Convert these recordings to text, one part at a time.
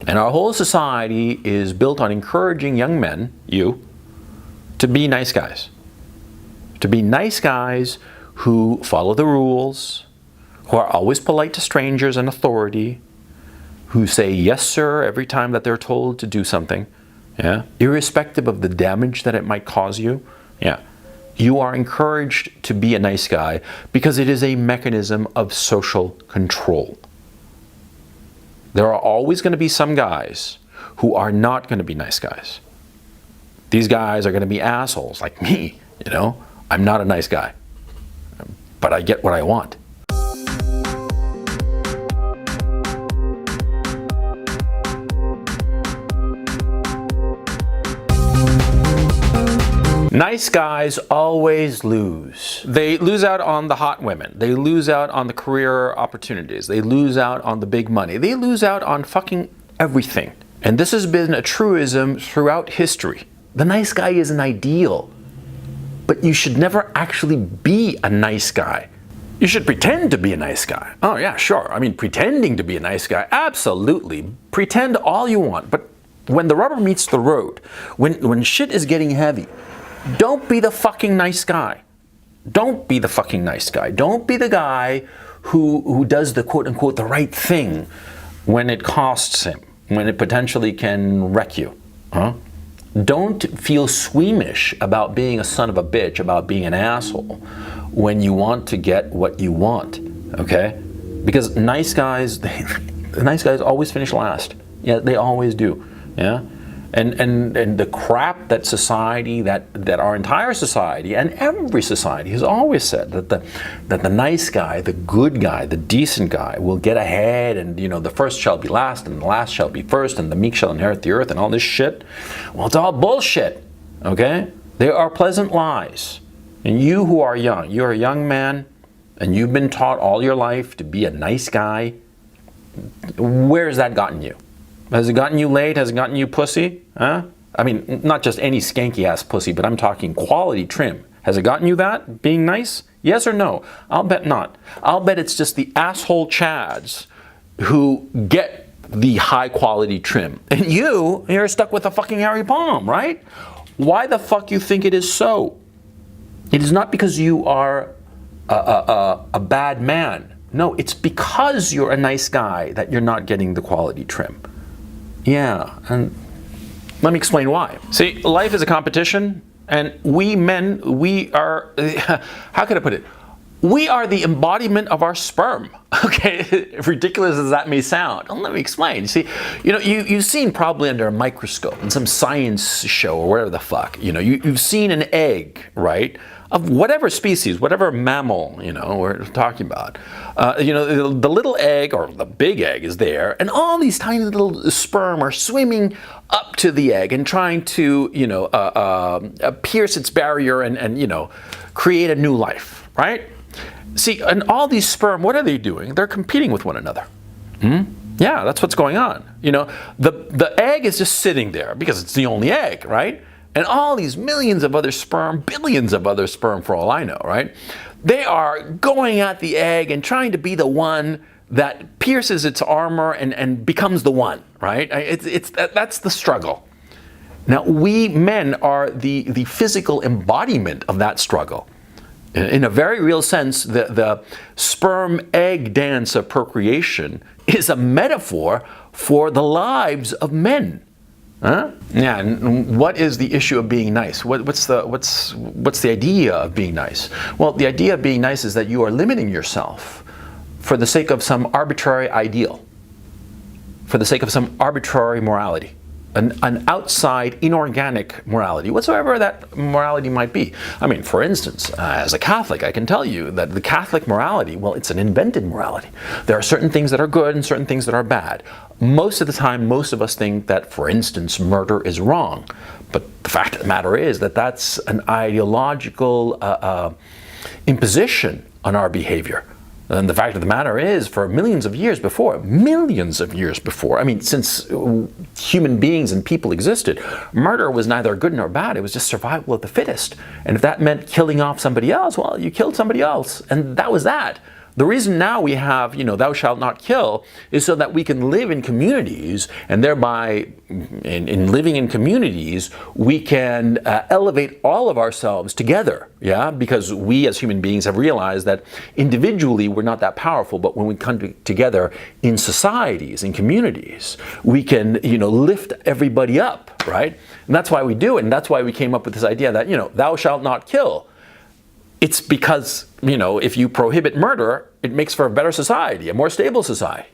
And our whole society is built on encouraging young men, you, to be nice guys. To be nice guys who follow the rules, who are always polite to strangers and authority, who say yes sir every time that they're told to do something, yeah, irrespective of the damage that it might cause you. Yeah, you are encouraged to be a nice guy because it is a mechanism of social control. There are always going to be some guys who are not going to be nice guys. These guys are going to be assholes like me, you know. I'm not a nice guy, but I get what I want. Nice guys always lose. They lose out on the hot women. They lose out on the career opportunities. They lose out on the big money. They lose out on fucking everything. And this has been a truism throughout history. The nice guy is an ideal, but you should never actually be a nice guy. You should pretend to be a nice guy. Oh yeah, sure. I mean, pretending to be a nice guy, absolutely. Pretend all you want, but when the rubber meets the road, when shit is getting heavy, don't be the fucking nice guy. Don't be the fucking nice guy. Don't be the guy who does the quote unquote the right thing when it costs him, when it potentially can wreck you. Huh? Don't feel squeamish about being a son of a bitch, about being an asshole when you want to get what you want. Okay? Because nice guys, the nice guys always finish last. Yeah, they always do. Yeah? And the crap that society, that our entire society and every society has always said that the nice guy, the good guy, the decent guy will get ahead, and you know, the first shall be last and the last shall be first and the meek shall inherit the earth and all this shit. Well, it's all bullshit. Okay? They are pleasant lies. And you who are young, you're a young man and you've been taught all your life to be a nice guy. Where has that gotten you? Has it gotten you laid? Has it gotten you pussy? Huh? I mean, not just any skanky ass pussy, but I'm talking quality trim. Has it gotten you that? Being nice? Yes or no? I'll bet not. I'll bet it's just the asshole chads who get the high quality trim. And you're stuck with a fucking hairy palm, right? Why the fuck you think it is so? It is not because you are a bad man. No, it's because you're a nice guy that you're not getting the quality trim. Yeah, and let me explain why. See, life is a competition, and we men, we are, how can I put it? We are the embodiment of our sperm, okay? Ridiculous as that may sound. Well, let me explain. See, you know, you've seen probably under a microscope in some science show or whatever the fuck, you know, you've seen an egg, right? Of whatever species, whatever mammal, you know, we're talking about. You know, the little egg or the big egg is there, and all these tiny little sperm are swimming up to the egg and trying to, you know, pierce its barrier and, you know, create a new life, right? See, and all these sperm, what are they doing? They're competing with one another. Yeah, that's what's going on. You know, the egg is just sitting there because it's the only egg, right? And all these millions of other sperm, billions of other sperm for all I know, right? They are going at the egg and trying to be the one that pierces its armor and becomes the one, right? That's the struggle. Now, we men are the physical embodiment of that struggle. In a very real sense, the sperm-egg dance of procreation is a metaphor for the lives of men. Huh? Yeah, and what is the issue of being nice? What's the idea of being nice? Well, the idea of being nice is that you are limiting yourself for the sake of some arbitrary ideal, for the sake of some arbitrary morality, an outside inorganic morality, whatsoever that morality might be. I mean, for instance, as a Catholic, I can tell you that the Catholic morality, well, it's an invented morality. There are certain things that are good and certain things that are bad. Most of the time, most of us think that, for instance, murder is wrong. But the fact of the matter is that that's an ideological imposition on our behavior. And the fact of the matter is, for millions of years before, I mean, since human beings and people existed, murder was neither good nor bad. It was just survival of the fittest. And if that meant killing off somebody else, well, you killed somebody else. And that was that. The reason now we have, thou shalt not kill is so that we can live in communities, and thereby, in living in communities, we can elevate all of ourselves together, yeah? Because we as human beings have realized that individually we're not that powerful, but when we come together in societies, in communities, we can, lift everybody up, right? And that's why we do it, and that's why we came up with this idea that, thou shalt not kill. It's because, if you prohibit murder, it makes for a better society, a more stable society.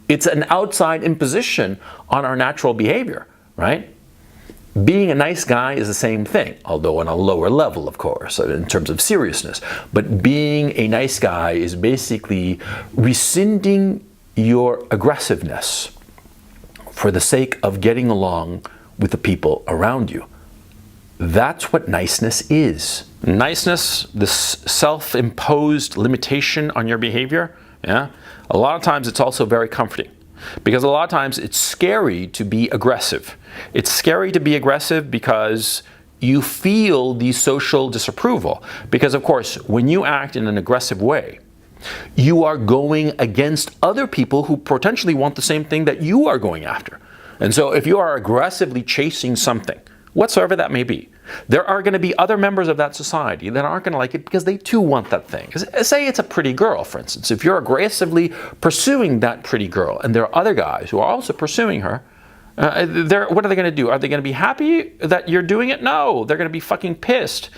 It's an outside imposition on our natural behavior, right? Being a nice guy is the same thing, although on a lower level, of course, in terms of seriousness. But being a nice guy is basically rescinding your aggressiveness for the sake of getting along with the people around you. That's what niceness is. Niceness, this self-imposed limitation on your behavior, yeah, a lot of times it's also very comforting. Because a lot of times it's scary to be aggressive. It's scary to be aggressive because you feel the social disapproval. Because of course, when you act in an aggressive way, you are going against other people who potentially want the same thing that you are going after. And so if you are aggressively chasing something, whatsoever that may be, there are going to be other members of that society that aren't going to like it because they too want that thing. Say it's a pretty girl, for instance. If you're aggressively pursuing that pretty girl and there are other guys who are also pursuing her, what are they going to do? Are they going to be happy that you're doing it? No, they're going to be fucking pissed.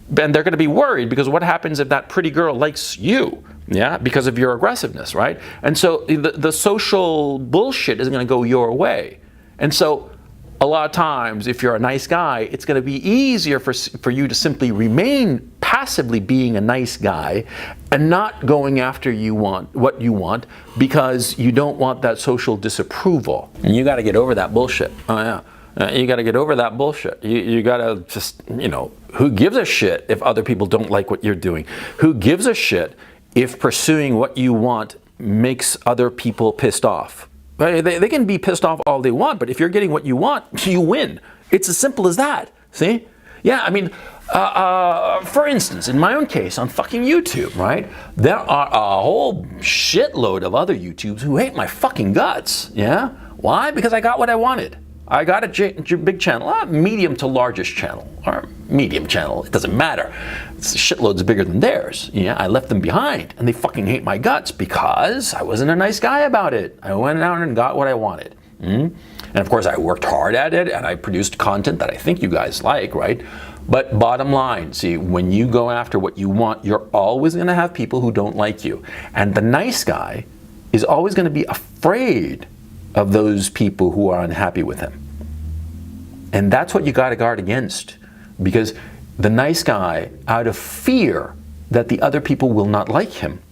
And they're going to be worried because what happens if that pretty girl likes you? Yeah, because of your aggressiveness, right? And so the social bullshit is going to go your way. And so a lot of times, if you're a nice guy, it's going to be easier for you to simply remain passively being a nice guy and not going after what you want because you don't want that social disapproval. And you got to get over that bullshit. Oh yeah. You got to get over that bullshit. You got to just, who gives a shit if other people don't like what you're doing? Who gives a shit if pursuing what you want makes other people pissed off? They can be pissed off all they want, but if you're getting what you want, you win. It's as simple as that. See? Yeah, I mean, for instance, in my own case, on fucking YouTube, right? There are a whole shitload of other YouTubers who hate my fucking guts. Yeah? Why? Because I got what I wanted. I got a big channel, medium to largest channel, or medium channel, it doesn't matter. It's shitloads bigger than theirs. Yeah, I left them behind, and they fucking hate my guts because I wasn't a nice guy about it. I went out and got what I wanted. And of course, I worked hard at it, and I produced content that I think you guys like, right? But bottom line, see, when you go after what you want, you're always gonna have people who don't like you. And the nice guy is always gonna be afraid of those people who are unhappy with him. And that's what you got to guard against, because the nice guy, out of fear that the other people will not like him,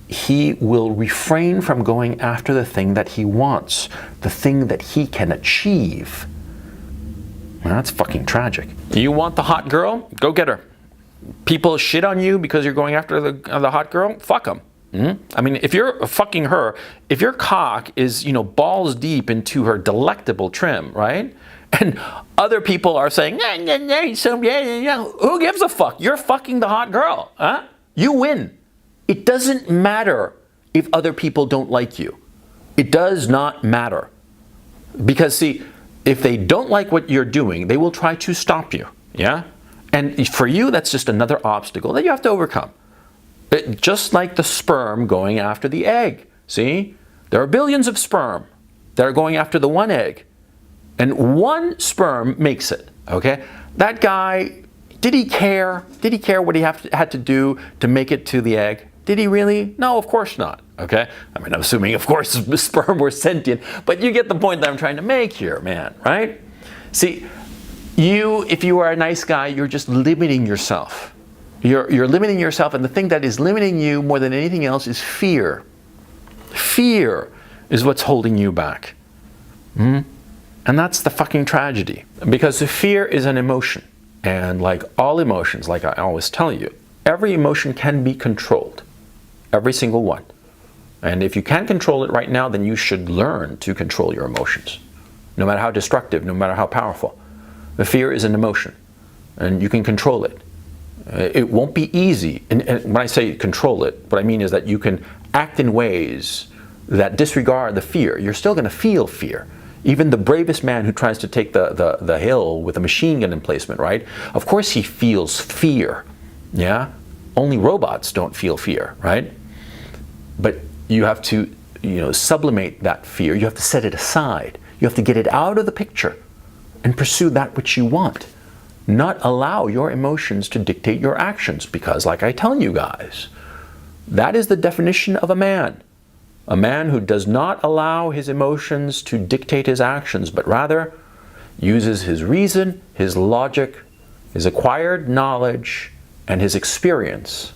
he will refrain from going after the thing that he wants, the thing that he can achieve. Well, that's fucking tragic. You want the hot girl? Go get her. People shit on you because you're going after the hot girl? Fuck them. I mean, if you're fucking her, if your cock is, balls deep into her delectable trim, right? And other people are saying, who gives a fuck? You're fucking the hot girl, huh? You win. It doesn't matter if other people don't like you. It does not matter. Because see, if they don't like what you're doing, they will try to stop you, yeah? And for you, that's just another obstacle that you have to overcome. Just like the sperm going after the egg. See? There are billions of sperm that are going after the one egg. And one sperm makes it, okay? That guy, did he care? Did he care what he had to do to make it to the egg? Did he really? No, of course not, okay? I mean, I'm assuming, of course, the sperm were sentient, but you get the point that I'm trying to make here, man, right? See, if you are a nice guy, you're just limiting yourself. You're limiting yourself, and the thing that is limiting you more than anything else is fear. Fear is what's holding you back. And that's the fucking tragedy. Because fear is an emotion. And like all emotions, like I always tell you, every emotion can be controlled. Every single one. And if you can't control it right now, then you should learn to control your emotions. No matter how destructive, no matter how powerful. The fear is an emotion. And you can control it. It won't be easy. And when I say control it, what I mean is that you can act in ways that disregard the fear. You're still going to feel fear. Even the bravest man who tries to take the hill with a machine gun emplacement, right? Of course he feels fear, yeah? Only robots don't feel fear, right? But you have to, sublimate that fear. You have to set it aside. You have to get it out of the picture and pursue that which you want. Not allow your emotions to dictate your actions, because like I tell you guys, that is the definition of a man. A man who does not allow his emotions to dictate his actions, but rather uses his reason, his logic, his acquired knowledge, and his experience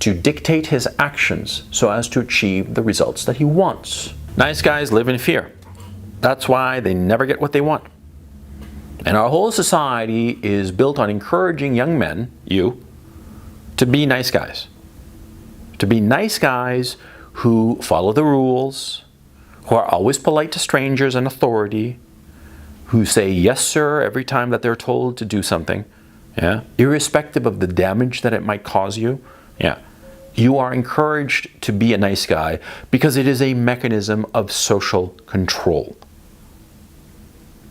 to dictate his actions so as to achieve the results that he wants. Nice guys live in fear. That's why they never get what they want. And our whole society is built on encouraging young men, you, to be nice guys. To be nice guys who follow the rules, who are always polite to strangers and authority, who say yes sir every time that they're told to do something, yeah, irrespective of the damage that it might cause you. Yeah, you are encouraged to be a nice guy because it is a mechanism of social control.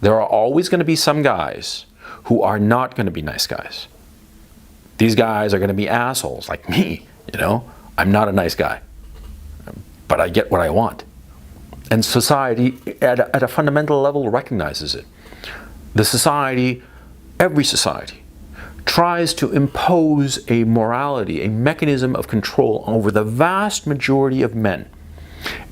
There are always going to be some guys who are not going to be nice guys. These guys are going to be assholes like me, I'm not a nice guy, but I get what I want. And society at a fundamental level recognizes it. The society, every society, tries to impose a morality, a mechanism of control over the vast majority of men.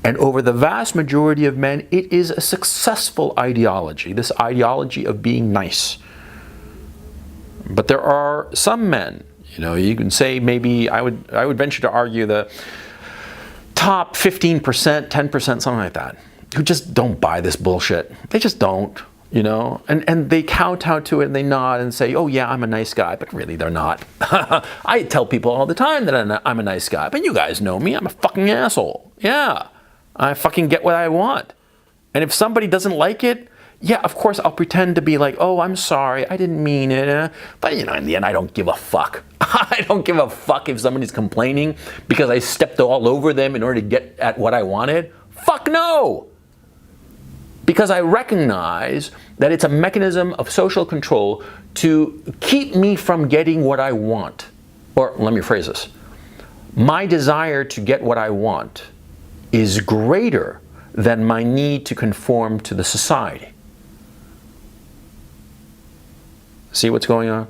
And over the vast majority of men, it is a successful ideology, this ideology of being nice. But there are some men, you can say maybe, I would venture to argue the top 15%, 10%, something like that, who just don't buy this bullshit. They just don't, and they kowtow to it and they nod and say, oh yeah, I'm a nice guy, but really they're not. I tell people all the time that I'm a nice guy, but you guys know me, I'm a fucking asshole. Yeah, I fucking get what I want. And if somebody doesn't like it, yeah, of course I'll pretend to be like, oh, I'm sorry, I didn't mean it. But in the end, I don't give a fuck. I don't give a fuck if somebody's complaining because I stepped all over them in order to get at what I wanted. Fuck no! Because I recognize that it's a mechanism of social control to keep me from getting what I want. Or let me phrase this. My desire to get what I want is greater than my need to conform to the society. See what's going on?